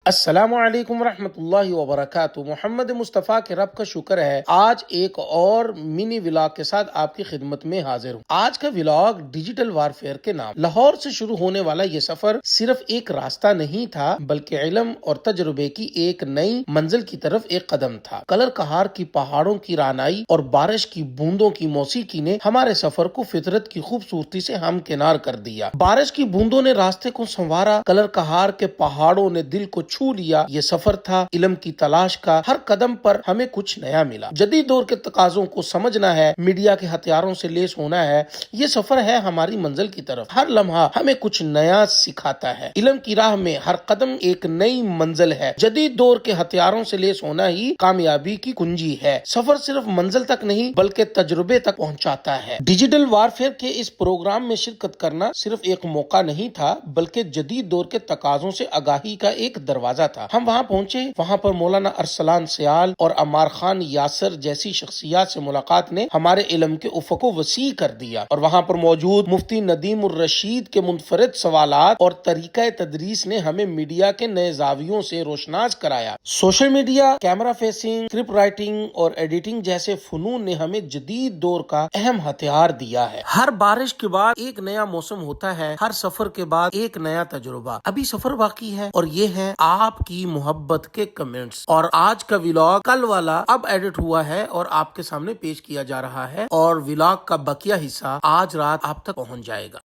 السلام علیکم ورحمۃ اللہ وبرکاتہ۔ محمد مصطفیٰ کے رب کا شکر ہے، آج ایک اور منی ولاگ کے ساتھ آپ کی خدمت میں حاضر ہوں۔ آج کا ولاگ ڈیجیٹل وارفیئر کے نام۔ لاہور سے شروع ہونے والا یہ سفر صرف ایک راستہ نہیں تھا، بلکہ علم اور تجربے کی ایک نئی منزل کی طرف ایک قدم تھا۔ کلر کہار کی پہاڑوں کی رانائی اور بارش کی بوندوں کی موسیقی نے ہمارے سفر کو فطرت کی خوبصورتی سے ہمکنار کر دیا۔ بارش کی بوندوں نے راستے کو سنوارا، کلر کہار کے پہاڑوں نے دل کو چھو لیا۔ یہ سفر تھا علم کی تلاش کا، ہر قدم پر ہمیں کچھ نیا ملا۔ جدید دور کے تقاضوں کو سمجھنا ہے، میڈیا کے ہتھیاروں سے لیس ہونا ہے، یہ سفر ہے ہماری منزل کی طرف۔ ہر لمحہ ہمیں کچھ نیا سکھاتا ہے۔ علم کی راہ میں ہر قدم ایک نئی منزل ہے۔ جدید دور کے ہتھیاروں سے لیس ہونا ہی کامیابی کی کنجی ہے۔ سفر صرف منزل تک نہیں بلکہ تجربے تک پہنچاتا ہے۔ ڈیجیٹل وارفیئر کے اس پروگرام میں شرکت کرنا صرف ایک موقع نہیں تھا، بلکہ جدید دور کے تقاضوں سے آگاہی کا ایک دروازہ تھا۔ ہم وہاں پہنچے، وہاں پر مولانا ارسلان سیال اور عمار خان یاسر جیسی شخصیات سے ملاقات نے ہمارے علم کے افق کو وسیع کر دیا، اور وہاں پر موجود مفتی ندیم الرشید کے منفرد سوالات اور طریقہ تدریس نے ہمیں میڈیا کے نئے زاویوں سے روشناس کرایا۔ Social media, camera facing, script writing اور ایڈیٹنگ جیسے فنون نے ہمیں جدید دور کا اہم ہتھیار دیا ہے۔ ہر بارش کے بعد ایک نیا موسم ہوتا ہے، ہر سفر کے بعد ایک نیا تجربہ۔ ابھی سفر باقی ہے، اور یہ ہے آپ کی محبت کے کمنٹس۔ اور آج کا ولاگ کل والا اب ایڈٹ ہوا ہے اور آپ کے سامنے پیش کیا جا رہا ہے، اور ولاگ کا بقیہ حصہ آج رات آپ تک پہنچ جائے گا۔